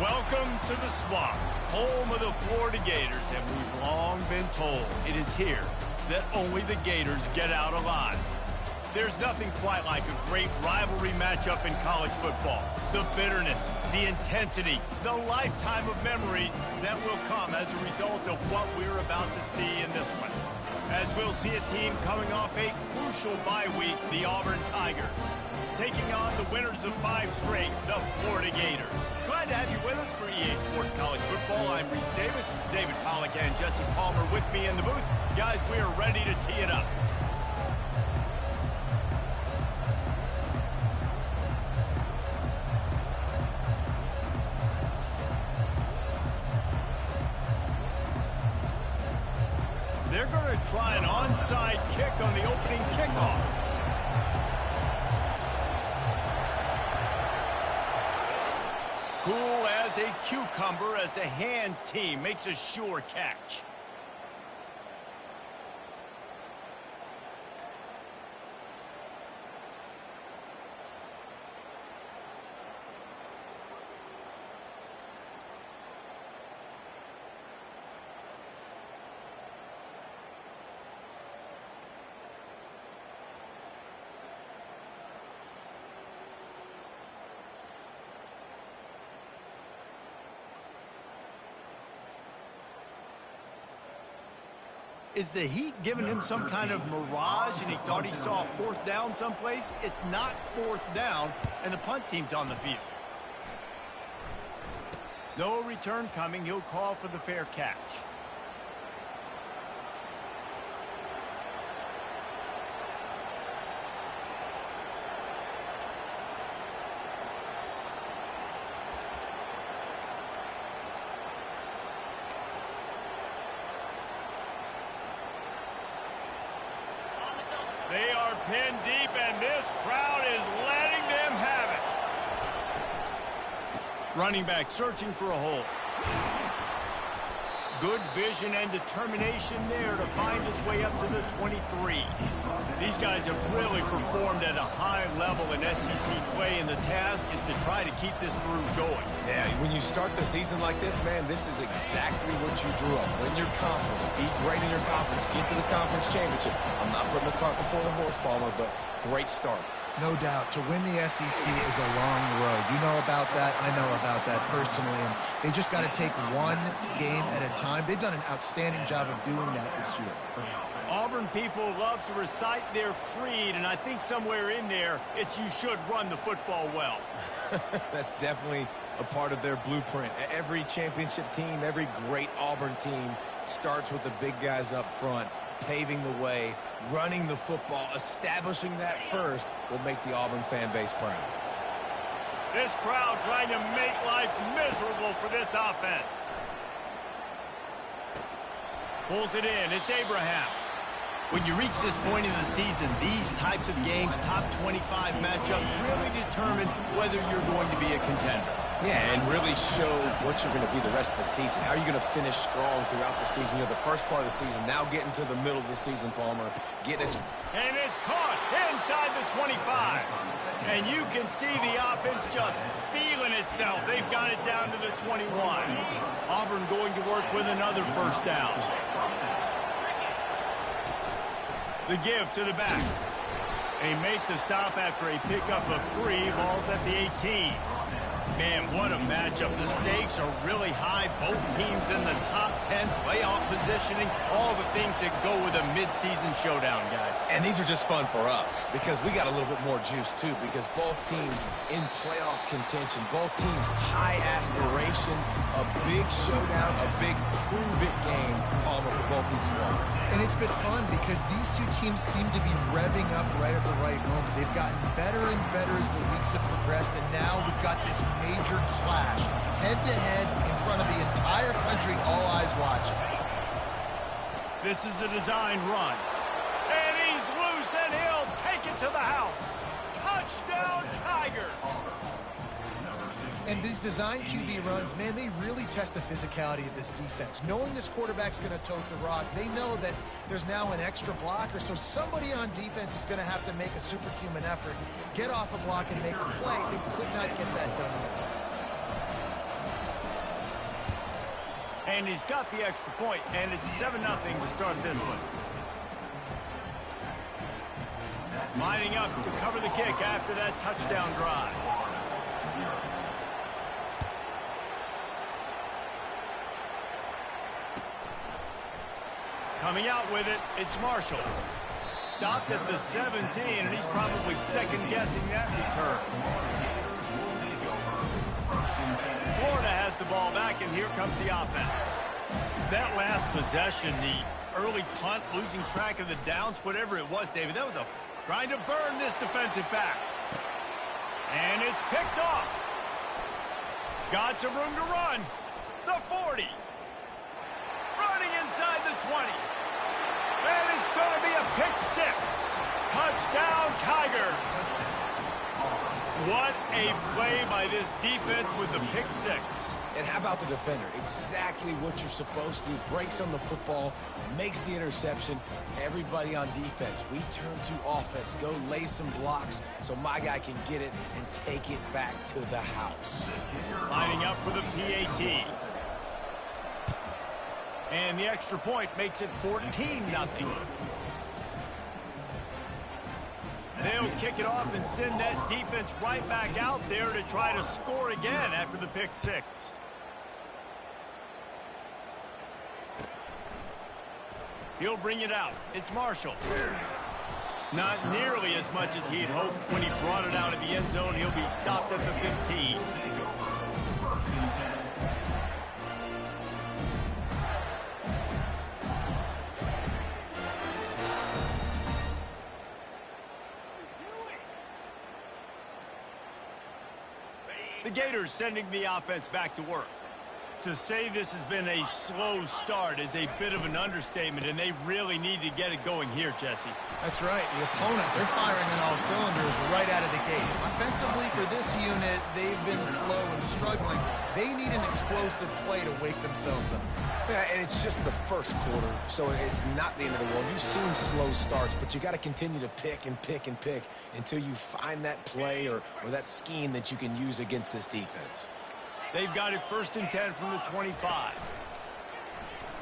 Welcome to the Swamp, home of the Florida Gators, and we've long been told it is here that only the Gators get out alive. There's nothing quite like a great rivalry matchup in college football. The bitterness, the intensity, the lifetime of memories that will come as a result of what we're about to see in this one. As we'll see a team coming off a crucial bye week, the Auburn Tigers, taking on the winners of 5 straight, the Florida Gators. Glad to have you with us for EA Sports College Football. I'm Reese Davis, David Pollack and Jesse Palmer with me in the booth. Guys, we are ready to tee it up. They're going to try an onside kick on the opening kickoff. Cool as a cucumber as the hands team makes a sure catch. Is the heat giving him some kind of mirage and he thought he saw 4th down someplace? It's not 4th down, and the punt team's on the field. No return coming. He'll call for the fair catch. They are pinned deep, and this crowd is letting them have it. Running back searching for a hole. Good vision and determination there to find his way up to the 23. These guys have really performed at a high level in SEC play, and the task is to try to keep this groove going. Yeah, when you start the season like this, man, this is exactly what you drew up. Win your conference, be great in your conference, get to the conference championship. I'm not putting the cart before the horse, Palmer, but great start. No doubt. To win the SEC is a long road. You know about that. I know about that personally. And they just got to take one game at a time. They've done an outstanding job of doing that this year. Auburn people love to recite their creed, and I think somewhere in there, it's you should run the football well. That's definitely a part of their blueprint. Every championship team, every great Auburn team starts with the big guys up front, paving the way, running the football, establishing that first will make the Auburn fan base proud. This crowd trying to make life miserable for this offense. Pulls it in. It's Abraham. When you reach this point in the season, these types of games, top 25 matchups, really determine whether you're going to be a contender. Yeah, and really show what you're going to be the rest of the season. How are you going to finish strong throughout the season? You know, the first part of the season, now getting to the middle of the season, Palmer. Getting it. And it's caught inside the 25. And you can see the offense just feeling itself. They've got it down to the 21. Auburn going to work with another first down. The give to the back. They make the stop after a pickup of 3. Ball's at the 18. Man, what a matchup. The stakes are really high. Both teams in the top 10, playoff positioning, all the things that go with a midseason showdown, guys. And these are just fun for us because we got a little bit more juice, too, because both teams in playoff contention, both teams high aspirations, a big showdown, a big prove-it game, Palmer, for both these squads. And it's been fun because these two teams seem to be revving up right at the right moment. They've gotten better and better as the weeks have progressed, and now we've got this major clash, head-to-head in front of the entire country, all eyes watching. This is a designed run. And he's loose, and he'll take it to the house. Touchdown, Tigers! And these design QB runs, man, they really test the physicality of this defense. Knowing this quarterback's going to tote the rock, they know that there's now an extra blocker, so somebody on defense is going to have to make a superhuman effort, get off a block and make a play. They could not get that done. And he's got the extra point, and it's 7-0 to start this one. Lining up to cover the kick after that touchdown drive. Coming out with it, it's Marshall. Stopped at the 17, and he's probably second-guessing that return. Florida has the ball back, and here comes the offense. That last possession, the early punt, losing track of the downs, whatever it was, David, that was a trying to burn this defensive back. And it's picked off. Got some room to run. The 40. Running inside the 20. And it's going to be a pick six. Touchdown, Tigers. What a play by this defense with the pick six. And how about the defender? Exactly what you're supposed to do. Breaks on the football, makes the interception. Everybody on defense, we turn to offense. Go lay some blocks so my guy can get it and take it back to the house. Lining up for the PAT. And the extra point makes it 14-0. They'll kick it off and send that defense right back out there to try to score again after the pick six. He'll bring it out. It's Marshall. Not nearly as much as he'd hoped when he brought it out of the end zone. He'll be stopped at the 15. The Gators sending the offense back to work. To say this has been a slow start is a bit of an understatement, and they really need to get it going here, Jesse. That's right. The opponent, they're firing on all cylinders right out of the gate. Offensively, for this unit, they've been slow and struggling. They need an explosive play to wake themselves up. Yeah, and it's just the first quarter, so it's not the end of the world. You've seen slow starts, but you got to continue to pick and pick and pick until you find that play or that scheme that you can use against this defense. They've got it 1st and 10 from the 25.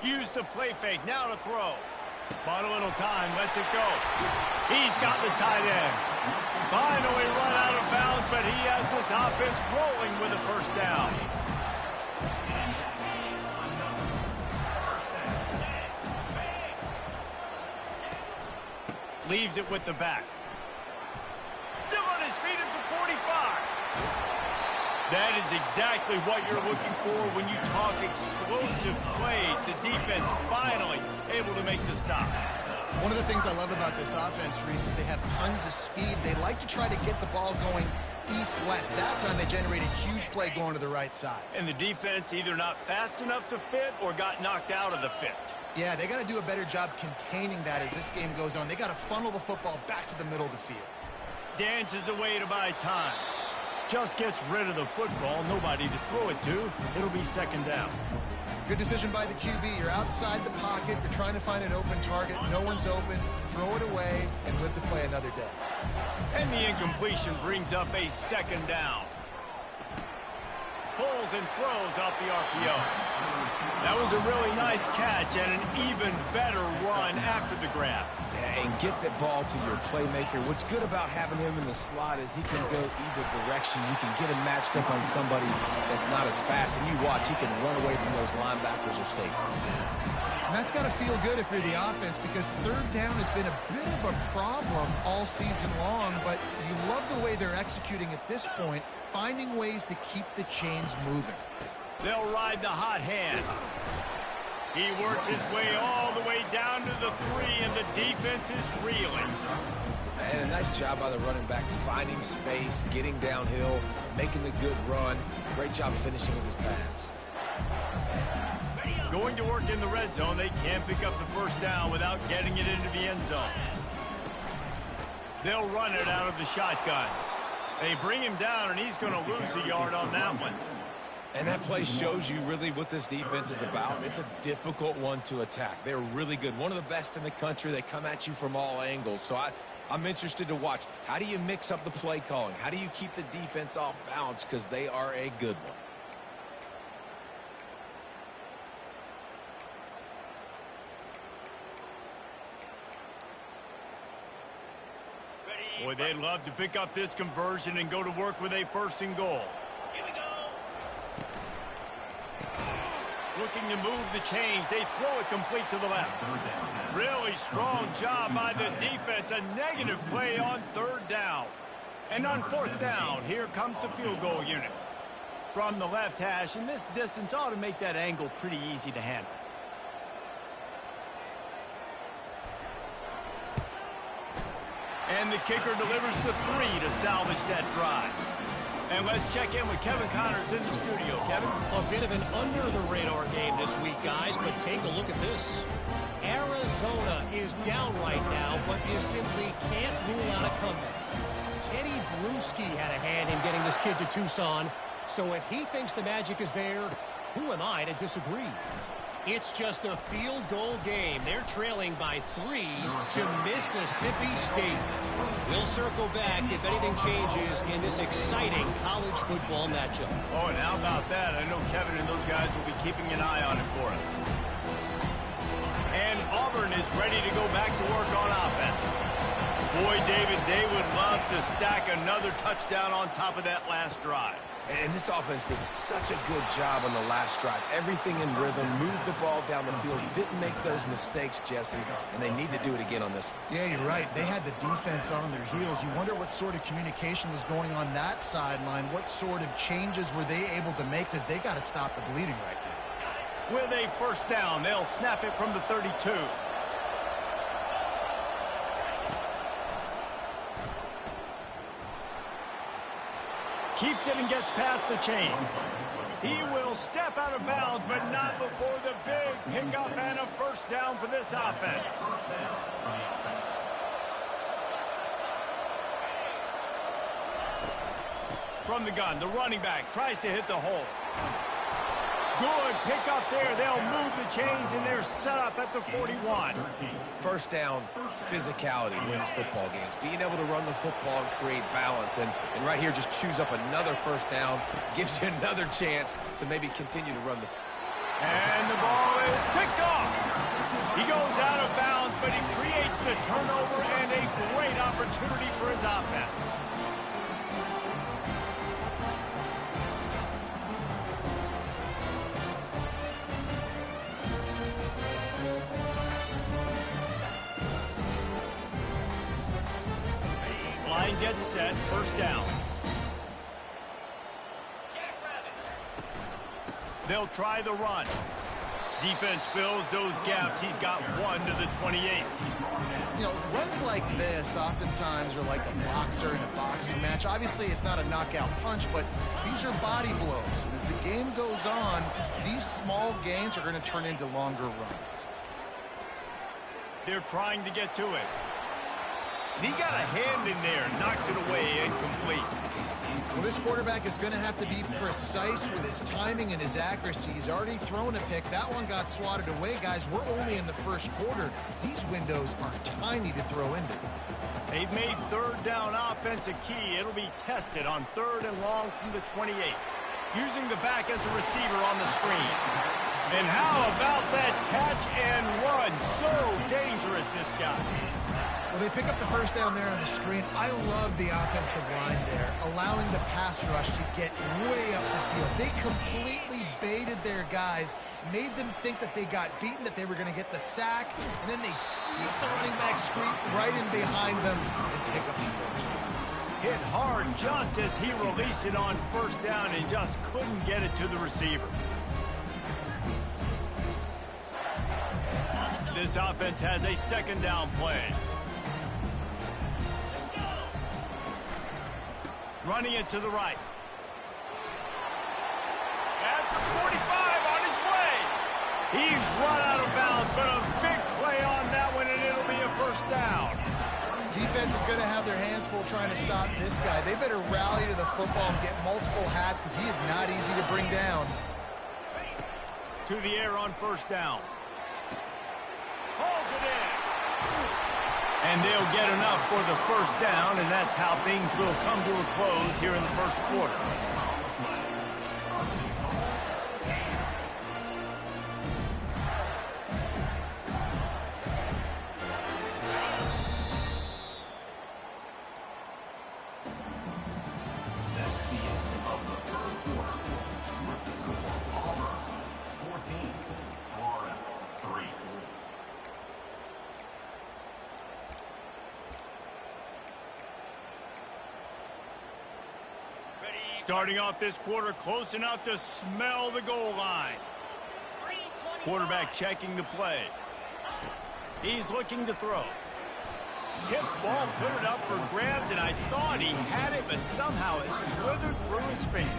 Use the play fake, now to throw. Bought a little time, lets it go. He's got the tight end. Finally run out of bounds, but he has this offense rolling with a first down. Leaves it with the back. Still on his feet at the 45. That is exactly what you're looking for when you talk explosive plays. The defense finally able to make the stop. One of the things I love about this offense, Reese, is they have tons of speed. They like to try to get the ball going east-west. That time they generate a huge play going to the right side. And the defense either not fast enough to fit or got knocked out of the fit. Yeah, they got to do a better job containing that as this game goes on. They got to funnel the football back to the middle of the field. Dances away to buy time. Just gets rid of the football, nobody to throw it to. It'll be 2nd down. Good decision by the QB. You're outside the pocket. You're trying to find an open target. No one's open. Throw it away and live to play another day. And the incompletion brings up a 2nd down. Pulls and throws off the RPO. That was a really nice catch and an even better run after the grab. Yeah, and get that ball to your playmaker. What's good about having him in the slot is he can go either direction. You can get him matched up on somebody that's not as fast, and you watch, he can run away from those linebackers or safeties. And that's got to feel good if you're the offense, because 3rd down has been a bit of a problem all season long, but you love the way they're executing at this point, finding ways to keep the chains moving. They'll ride the hot hand. He works his way all the way down to the 3, and the defense is reeling. And a nice job by the running back, finding space, getting downhill, making the good run. Great job finishing with his pads. Going to work in the red zone, they can't pick up the 1st down without getting it into the end zone. They'll run it out of the shotgun. They bring him down, and he's going to lose a yard on that one. And that play shows you really what this defense is about. It's a difficult one to attack. They're really good. One of the best in the country. They come at you from all angles. So I'm interested to watch. How do you mix up the play calling? How do you keep the defense off balance? Because they are a good one. Boy, they'd love to pick up this conversion and go to work with a 1st and goal. Here we go. Looking to move the chains. They throw it complete to the left. Really strong job by the defense. A negative play on 3rd down. And on 4th down, here comes the field goal unit. From the left hash, and this distance ought to make that angle pretty easy to handle. And the kicker delivers the 3 to salvage that drive. And let's check in with Kevin Connors in the studio. Kevin? A bit of an under-the-radar game this week, guys, but take a look at this. Arizona is down right now, but you simply can't rule out a comeback. Teddy Bruschi had a hand in getting this kid to Tucson, so if he thinks the magic is there, who am I to disagree? It's just a field goal game. They're trailing by 3 to Mississippi State. We'll circle back if anything changes in this exciting college football matchup. Oh, and how about that? I know Kevin and those guys will be keeping an eye on it for us. And Auburn is ready to go back to work on offense. Boy, David, they would love to stack another touchdown on top of that last drive. And this offense did such a good job on the last drive. Everything in rhythm, moved the ball down the field, didn't make those mistakes, Jesse, and they need to do it again on this one. Yeah, you're right. They had the defense on their heels. You wonder what sort of communication was going on that sideline. What sort of changes were they able to make, because they got to stop the bleeding right now. With a 1st down, they'll snap it from the 32. Keeps it and gets past the chains. He will step out of bounds, but not before the big pickup and a 1st down for this offense. From the gun, the running back tries to hit the hole. Good pick up there. They'll move the chains, and they're set up at the 41. 1st down, physicality wins football games. Being able to run the football and create balance. And right here, just choose up another 1st down. Gives you another chance to maybe continue to run the... And the ball is picked off. He goes out of bounds, but he creates the turnover and a great opportunity for his offense. Line gets set, 1st down. They'll try the run. Defense fills those gaps. He's got 1 to the 28. You know, runs like this oftentimes are like a boxer in a boxing match. Obviously, it's not a knockout punch, but these are body blows. And as the game goes on, these small gains are going to turn into longer runs. They're trying to get to it. And he got a hand in there, knocks it away, incomplete. Well, this quarterback is going to have to be precise with his timing and his accuracy. He's already thrown a pick. That one got swatted away, guys. We're only in the 1st quarter. These windows are tiny to throw into. They've made 3rd down offense a key. It'll be tested on 3rd and long from the 28. Using the back as a receiver on the screen. And how about that catch and run? So dangerous, this guy. Well, they pick up the 1st down there on the screen. I love the offensive line there, allowing the pass rush to get way up the field. They completely baited their guys, made them think that they got beaten, that they were going to get the sack, and then they sneak the running back screen right in behind them and pick up the 1st. Hit hard just as he released it on 1st down and just couldn't get it to the receiver. This offense has a 2nd down play. Running it to the right. At the 45 on his way. He's run out of bounds, but a big play on that one, and it'll be a 1st down. Defense is going to have their hands full trying to stop this guy. They better rally to the football and get multiple hats, because he is not easy to bring down. To the air on 1st down. Hauls it in. And they'll get enough for the 1st down, and that's how things will come to a close here in the 1st quarter. Starting off this quarter close enough to smell the goal line. Quarterback checking the play. He's looking to throw. Tip ball, put it up for grabs, and I thought he had it, but somehow it slithered through his fingers.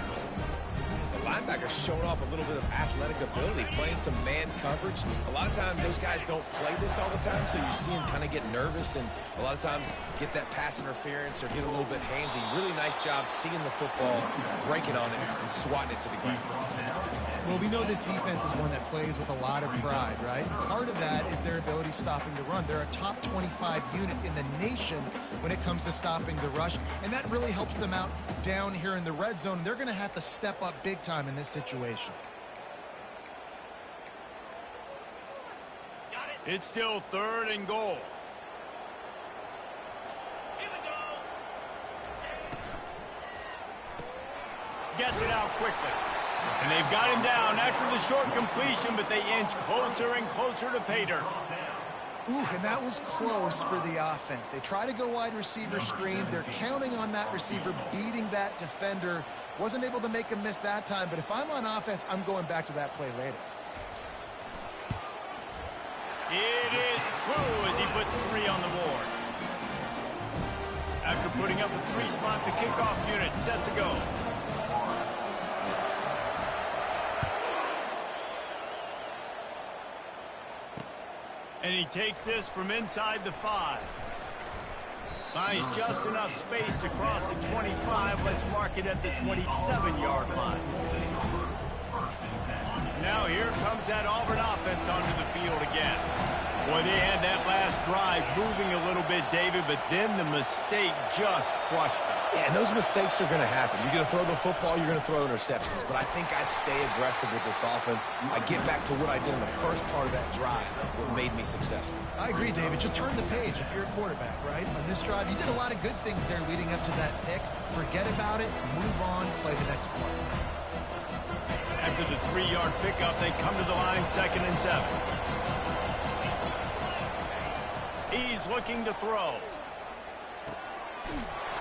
The linebacker showing off a little bit of athletic ability, playing some man coverage. A lot of times those guys don't play this all the time, so you see him kind of get nervous and a lot of times get that pass interference or get a little bit handsy. Really nice job seeing the football, breaking on it, and swatting it to the ground. Well, we know this defense is one that plays with a lot of pride, right? Part of that is their ability stopping the run. They're a top 25 unit in the nation when it comes to stopping the rush, and that really helps them out down here in the red zone. They're going to have to step up big time in this situation. It's still 3rd and goal. Gets it out quickly. And they've got him down after the short completion, but they inch closer and closer to pay dirt. Ooh, and that was close for the offense. They try to go wide receiver screen. They're counting on that receiver beating that defender. Wasn't able to make him miss that time, but if I'm on offense, I'm going back to that play later. It is true as he puts 3 on the board. After putting up a 3-spot, the kickoff unit set to go. And he takes this from inside the 5. Finds just enough space to cross the 25. Let's mark it at the 27-yard line. Now here comes that Auburn offense onto the field again. Boy, they had that last drive moving a little bit, David, but then the mistake just crushed them. Yeah, and those mistakes are going to happen. You're going to throw the football, you're going to throw interceptions. But I think I stay aggressive with this offense. I get back to what I did in the first part of that drive, what made me successful. I agree, David. Just turn the page if you're a quarterback, right? On this drive, you did a lot of good things there leading up to that pick. Forget about it, move on, play the next play. After the 3-yard pickup, they come to the line 2nd and 7. He's looking to throw.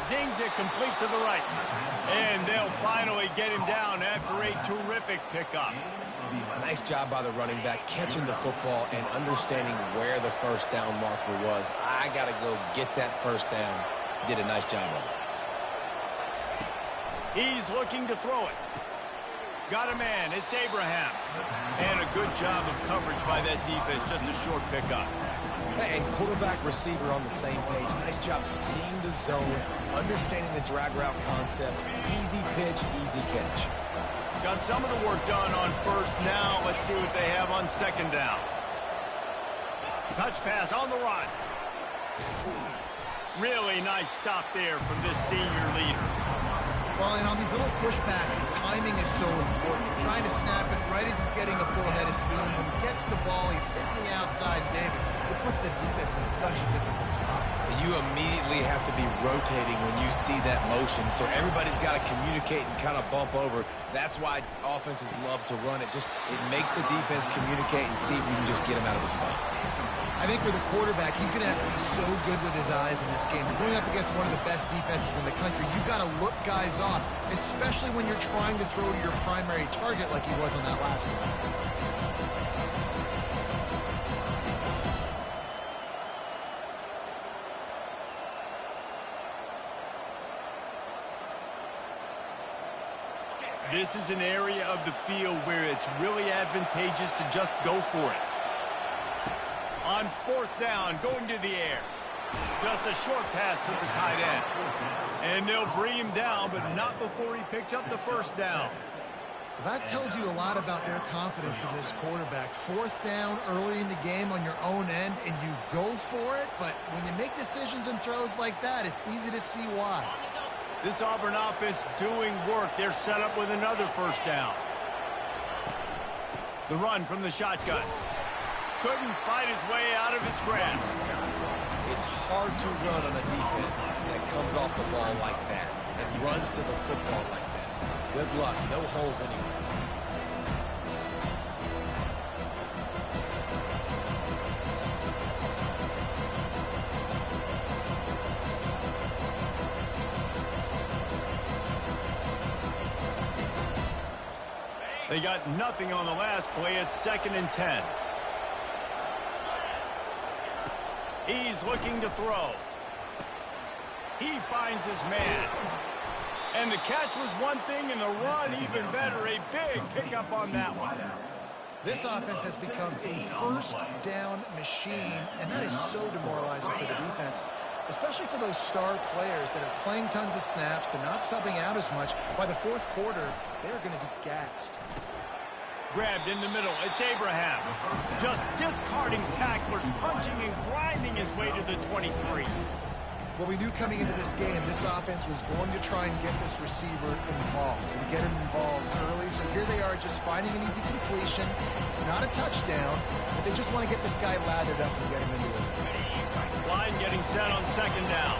Zings it complete to the right. And they'll finally get him down after a terrific pickup. Nice job by the running back, catching the football and understanding where the first down marker was. I got to go get that first down. Did a nice job of it. He's looking to throw it. Got a man. It's Abraham. And a good job of coverage by that defense. Just a short pickup. And quarterback receiver on the same page. Nice job seeing the zone, understanding the drag route concept. Easy pitch, easy catch. Got some of the work done on first. Now let's see what they have on 2nd down. Touch pass on the run. Really nice stop there from this senior leader. Well, and on these little push passes, timing is so important. You're trying to snap it right as he's getting a full head of steam. When he gets the ball, he's hitting the outside, David. It puts the defense in such a difficult spot. You immediately have to be rotating when you see that motion, so everybody's got to communicate and kind of bump over. That's why offenses love to run it. It makes the defense communicate and see if you can just get him out of the spot. I think for the quarterback, he's going to have to be so good with his eyes in this game. You're going up against one of the best defenses in the country. You've got to look guys off, especially when you're trying to throw to your primary target like he was on that last one. This is an area of the field where it's really advantageous to just go for it. On 4th down, going to the air. Just a short pass to the tight end. And they'll bring him down, but not before he picks up the 1st down. That tells you a lot about their confidence in this quarterback. 4th down early in the game on your own end, and you go for it, but when you make decisions and throws like that, it's easy to see why. This Auburn offense doing work. They're set up with another 1st down. The run from the shotgun. Couldn't fight his way out of his grasp. It's hard to run on a defense that comes off the ball like that and runs to the football like that. Good luck. No holes anywhere. They got nothing on the last play. It's 2nd and 10. He's looking to throw. He finds his man. And the catch was one thing, and the run even better. A big pickup on that one. This offense has become a first down machine, and that is so demoralizing for the defense, especially for those star players that are playing tons of snaps. They're not subbing out as much. By the fourth quarter, they're going to be gassed. Grabbed in the middle. It's Abraham. Just discarding tacklers, punching and grinding his way to the 23. Well, we knew coming into this game, this offense was going to try and get this receiver involved and get him involved early. So here they are just finding an easy completion. It's not a touchdown, but they just want to get this guy lathered up and get him into it. Line getting set on 2nd down.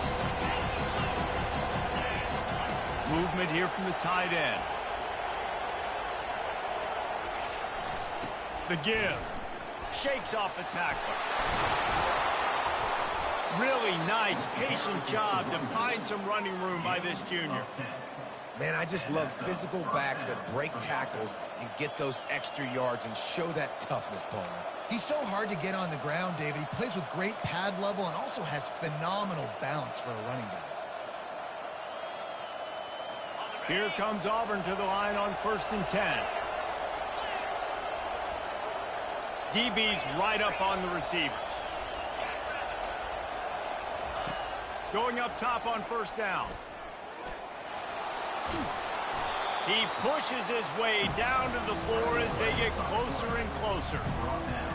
Movement here from the tight end. The give. Shakes off the tackler. Really nice, patient job to find some running room by this junior. Man, I just love physical backs that break tackles and get those extra yards and show that toughness, Palmer. He's so hard to get on the ground, David. He plays with great pad level and also has phenomenal balance for a running back. Here comes Auburn to the line on 1st and 10. DB's right up on the receivers. Going up top on 1st down. He pushes his way down to the floor as they get closer and closer.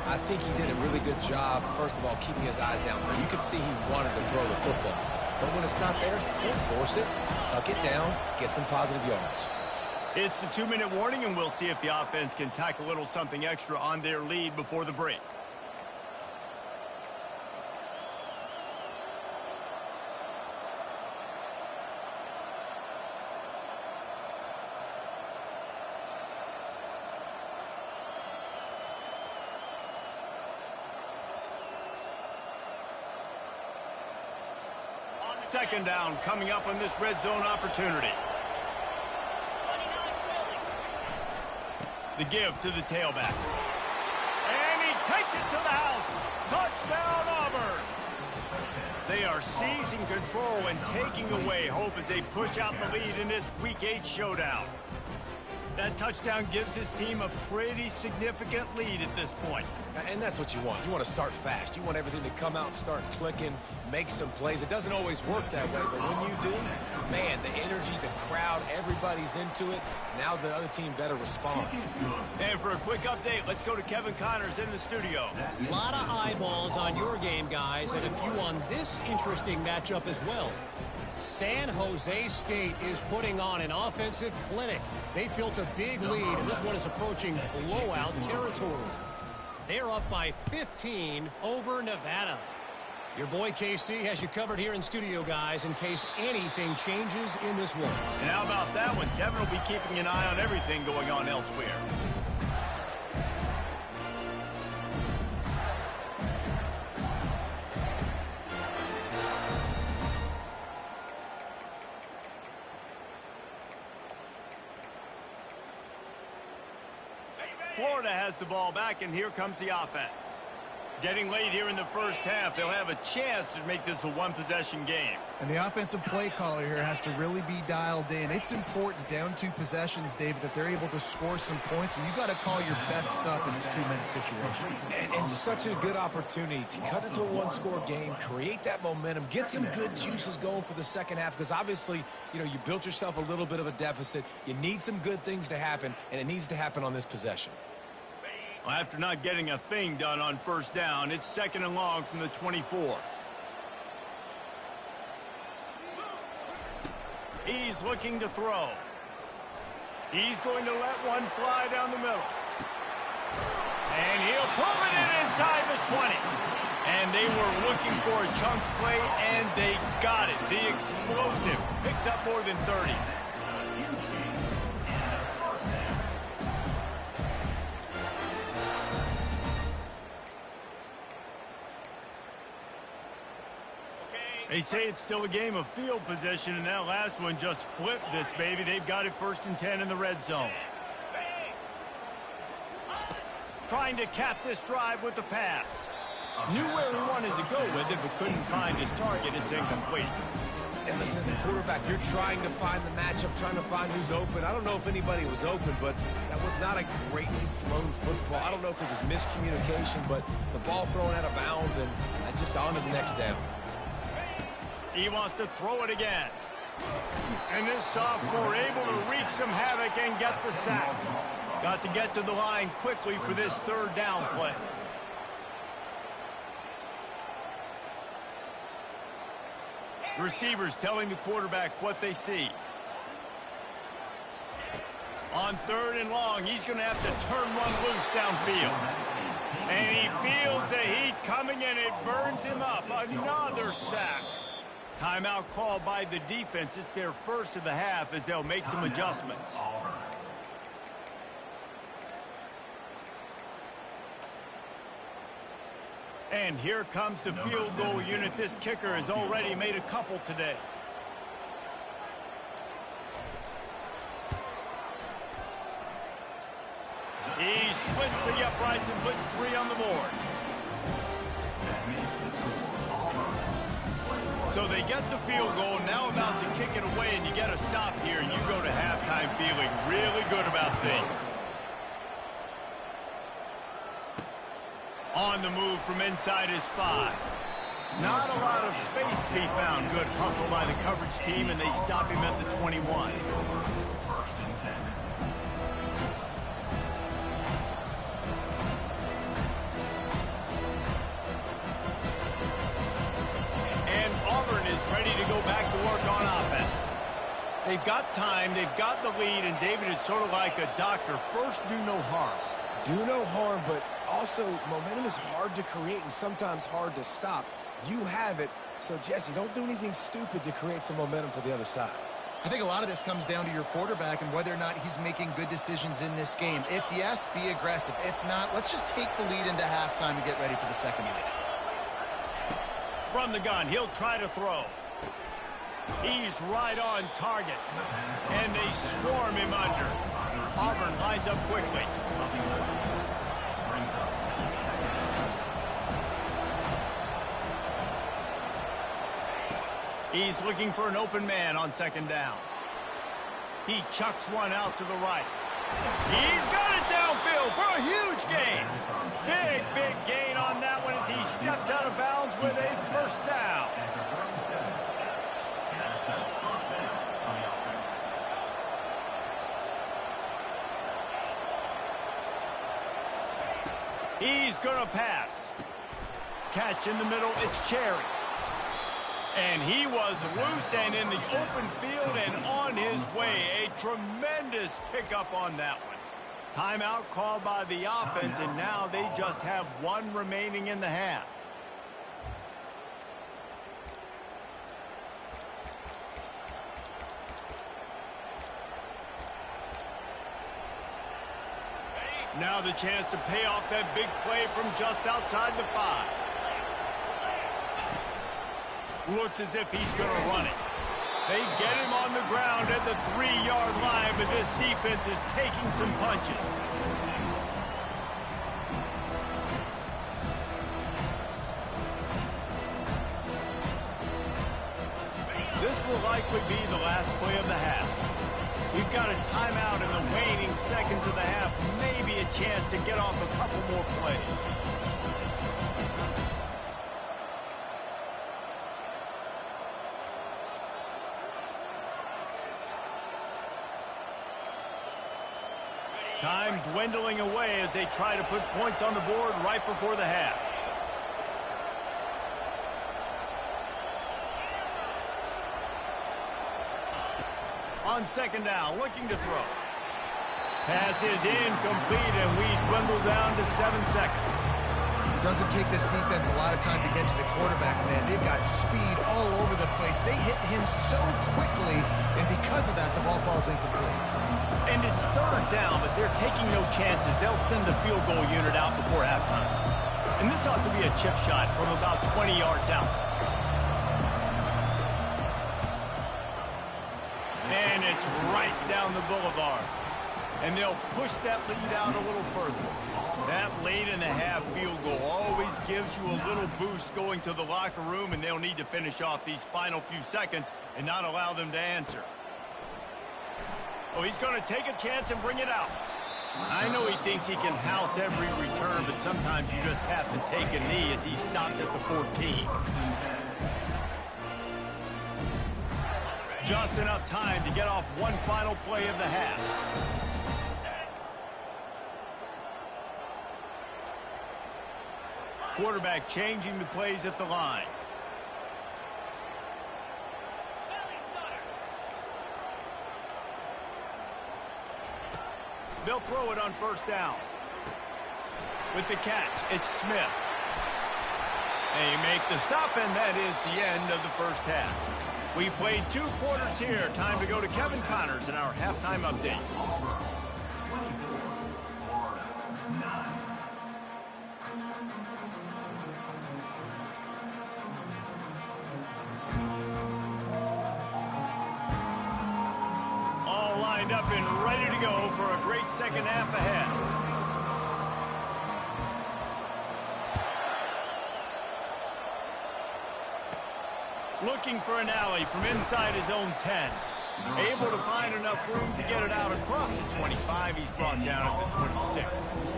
I think he did a really good job, first of all, keeping his eyes down. You could see he wanted to throw the football. But when it's not there, don't force it. Tuck it down, get some positive yards. It's the 2-minute warning, and we'll see if the offense can tack a little something extra on their lead before the break. Second down coming up on this red zone opportunity. The give to the tailback. And he takes it to the house. Touchdown, Auburn. They are seizing control and taking away hope as they push out the lead in this Week 8 showdown. That touchdown gives his team a pretty significant lead at this point. And that's what you want. You want to start fast. You want everything to come out and start clicking, make some plays. It doesn't always work that way, but when you do, man, the energy, the crowd, everybody's into it. Now the other team better respond. And for a quick update, let's go to Kevin Connors in the studio. A lot of eyeballs on your game, guys, and a few on this interesting matchup as well. San Jose State is putting on an offensive clinic. They built a big lead, and this one is approaching blowout territory. They're up by 15 over Nevada. Your boy KC has you covered here in studio, guys, in case anything changes in this one. And how about that one? Kevin will be keeping an eye on everything going on elsewhere. Florida has the ball back, and here comes the offense. Getting late here in the first half, they'll have a chance to make this a one-possession game. And the offensive play caller here has to really be dialed in. It's important down 2 possessions, David, that they're able to score some points. So you got to call your best stuff in this 2-minute situation. And such a good opportunity to cut it to a one-score game, create that momentum, get some good juices going for the second half, because obviously, you know, you built yourself a little bit of a deficit. You need some good things to happen, and it needs to happen on this possession. Well, after not getting a thing done on first down, it's 2nd and long from the 24. He's looking to throw. He's going to let one fly down the middle. And he'll pull it in inside the 20. And they were looking for a chunk play, and they got it. The explosive picks up more than 30. They say it's still a game of field position, and that last one just flipped this baby. They've got it 1st and 10 in the red zone. trying to cap this drive with the pass. Knew where he wanted to go with it, but couldn't find his target. It's incomplete. And listen, as a quarterback, you're trying to find the matchup, trying to find who's open. I don't know if anybody was open, but that was not a greatly thrown football. I don't know if it was miscommunication, but the ball thrown out of bounds, and just on to the next down. He wants to throw it again. And this sophomore able to wreak some havoc and get the sack. Got to get to the line quickly for this third down play. Receivers telling the quarterback what they see. On 3rd and long, he's going to have to turn one loose downfield. And he feels the heat coming and it burns him up. Another sack. Timeout called by the defense. It's their first of the half as they'll make some adjustments. And here comes the field goal unit. This kicker has already made a couple today. He splits the uprights and puts 3 on the board. So they get the field goal, now about to kick it away, and you get a stop here, and you go to halftime feeling really good about things. On the move from inside his 5. Not a lot of space to be found. Good hustle by the coverage team, and they stop him at the 21. And Auburn is ready to go back to work on offense. They've got time, they've got the lead, and David is sort of like a doctor. First, do no harm. Do no harm, but also momentum is hard to create and sometimes hard to stop. You have it, so Jesse, don't do anything stupid to create some momentum for the other side. I think a lot of this comes down to your quarterback and whether or not he's making good decisions in this game. If yes, be aggressive. If not, let's just take the lead into halftime and get ready for the second half. From the gun, he'll try to throw. He's right on target. And they swarm him under. Auburn lines up quickly. He's looking for an open man on 2nd down. He chucks one out to the right. He's got it downfield for a huge gain. Big gain on that one as he steps out of bounds with a first down. He's going to pass. Catch in the middle, it's Cherry. And he was loose and in the open field and on his way. A tremendous pickup on that one. Timeout called by the offense, and now they just have 1 remaining in the half. Now the chance to pay off that big play from just outside the 5. Looks as if he's going to run it. They get him on the ground at the 3-yard line, but this defense is taking some punches. This will likely be the last play of the half. We've got a timeout in the waning seconds of the half. Maybe a chance to get off a couple more plays. Time dwindling away as they try to put points on the board right before the half. On 2nd down, looking to throw. Pass is incomplete, and we dwindle down to 7 seconds. It doesn't take this defense a lot of time to get to the quarterback, man. They've got speed all over the place. They hit him so quickly, and because of that, the ball falls incomplete. And it's 3rd down, but they're taking no chances. They'll send the field goal unit out before halftime. And this ought to be a chip shot from about 20 yards out. And it's right down the boulevard. and they'll push that lead out a little further. That late-in-the-half field goal always gives you a little boost going to the locker room, and they'll need to finish off these final few seconds and not allow them to answer. Oh, he's going to take a chance and bring it out. I know he thinks he can house every return, but sometimes you just have to take a knee as he stopped at the 14. Just enough time to get off one final play of the half. Quarterback changing the plays at the line. They'll throw it on first down. With the catch, it's Smith. They make the stop, and that is the end of the first half. We played 2 quarters here. Time to go to Kevin Connors in our halftime update. All lined up and ready to go for a great second half ahead. Looking for an alley from inside his own 10. Able to find enough room to get it out across the 25. He's brought down at the 26.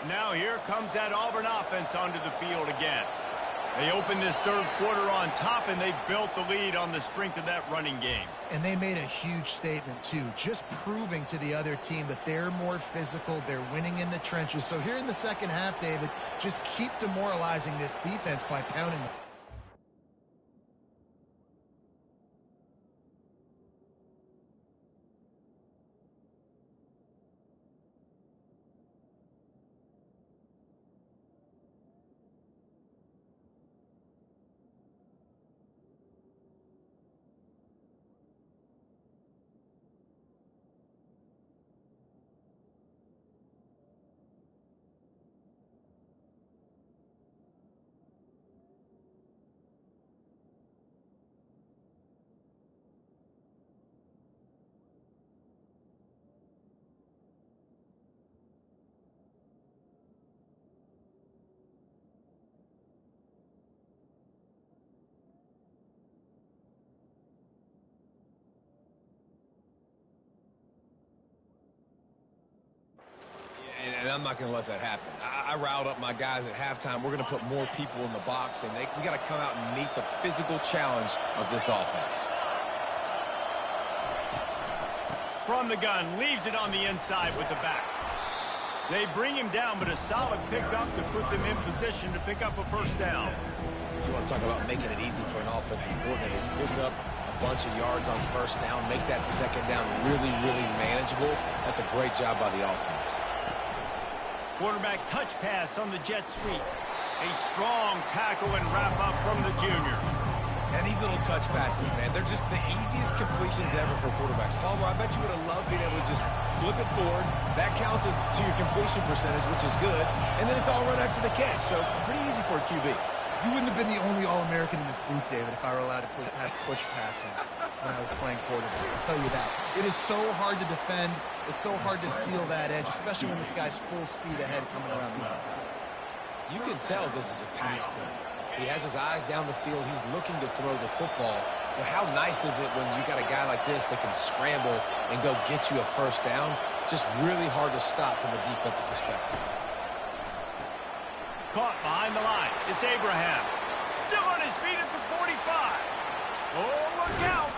Now here comes that Auburn offense onto the field again. They opened this third quarter on top, and they built the lead on the strength of that running game. And they made a huge statement, too, just proving to the other team that they're more physical, they're winning in the trenches. So here in the second half, David, just keep demoralizing this defense by pounding them. And I'm not going to let that happen. I riled up my guys at halftime. We're going to put more people in the box, and we got to come out and meet the physical challenge of this offense. From the gun, leaves it on the inside with the back. They bring him down, but a solid pickup to put them in position to pick up a first down. You want to talk about making it easy for an offensive coordinator. You pick up a bunch of yards on first down, make that second down really, really manageable. That's a great job by the offense. Quarterback touch pass on the jet sweep. A strong tackle and wrap up from the junior. And these little touch passes, man, they're just the easiest completions ever for quarterbacks. Palmer, I bet you would have loved being able to just flip it forward. That counts as to your completion percentage, which is good. And then it's all right after the catch. So pretty easy for a QB. You wouldn't have been the only All-American in this booth, David, if I were allowed to have push passes when I was playing quarterback. I'll tell you that. It is so hard to defend. It's so hard to seal that edge, especially when this guy's full speed ahead coming around the outside. You can tell this is a pass play. He has his eyes down the field. He's looking to throw the football. But how nice is it when you got a guy like this that can scramble and go get you a first down? Just really hard to stop from a defensive perspective. Caught behind the line. It's Abraham. Still on his feet at the 45. Oh, look out.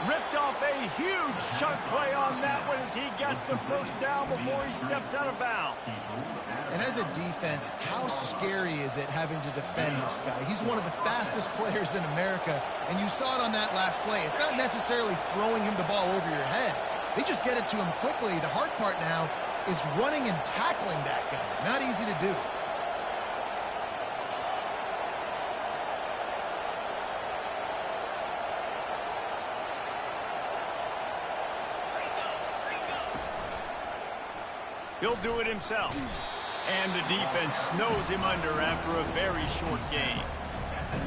Ripped off a huge chunk play on that one as he gets the first down before he steps out of bounds. And as a defense, how scary is it having to defend this guy? He's one of the fastest players in America, and you saw it on that last play. It's not necessarily throwing him the ball over your head. They just get it to him quickly. The hard part now is running and tackling that guy. Not easy to do. He'll do it himself. And the defense snows him under after a very short game.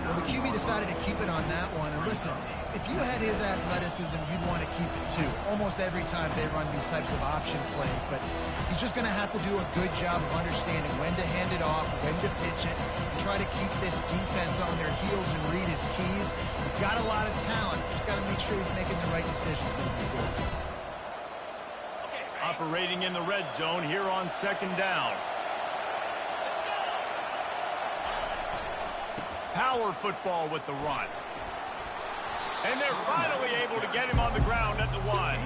Well, the QB decided to keep it on that one. And listen, if you had his athleticism, you'd want to keep it too. Almost every time they run these types of option plays. But he's just going to have to do a good job of understanding when to hand it off, when to pitch it, and try to keep this defense on their heels and read his keys. He's got a lot of talent. Just got to make sure he's making the right decisions moving forward. Operating in the red zone here on 2nd down. Power football with the run. And they're finally able to get him on the ground at the 1.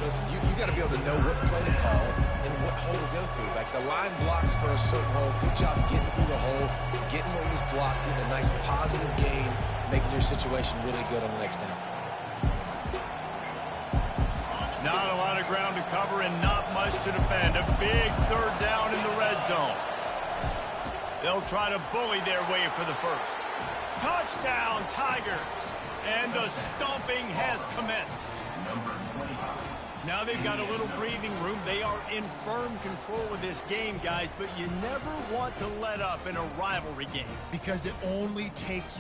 Listen, you got to be able to know what play to call and what hole to go through. Like the line blocks for a certain hole. Good job getting through the hole, getting what was blocked, getting a nice positive gain, making your situation really good on the next down. Not a lot of ground to cover and not much to defend. A big 3rd down in the red zone. They'll try to bully their way for the first. Touchdown, Tigers. And the stomping has commenced. Now they've got a little breathing room. They are in firm control of this game, guys, but you never want to let up in a rivalry game. Because it only takes